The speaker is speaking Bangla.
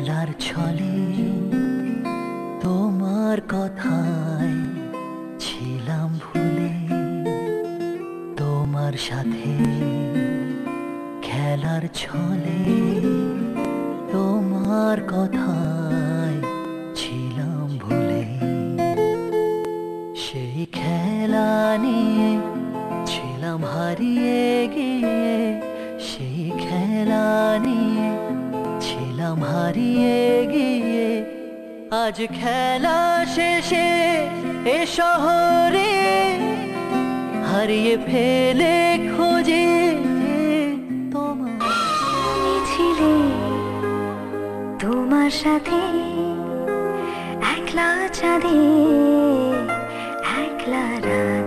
খেলার ছলে তোমার কথায় ছিলাম ভুলে, তোমার সাথে খেলার ছলে তোমার কথায় ছিলাম ভুলে। সেই খেলা নিয়ে ছিলাম হারিয়ে গিয়ে, সেই খেলা নিয়ে ছিলাম হারিয়ে গিয়ে। আজ খেলা শেষে এ শহরে হারিয়ে ফেলে খোঁজে তোমার। তুমি ছিলে তোমার সাথে একলা চাঁদে একলা রাত।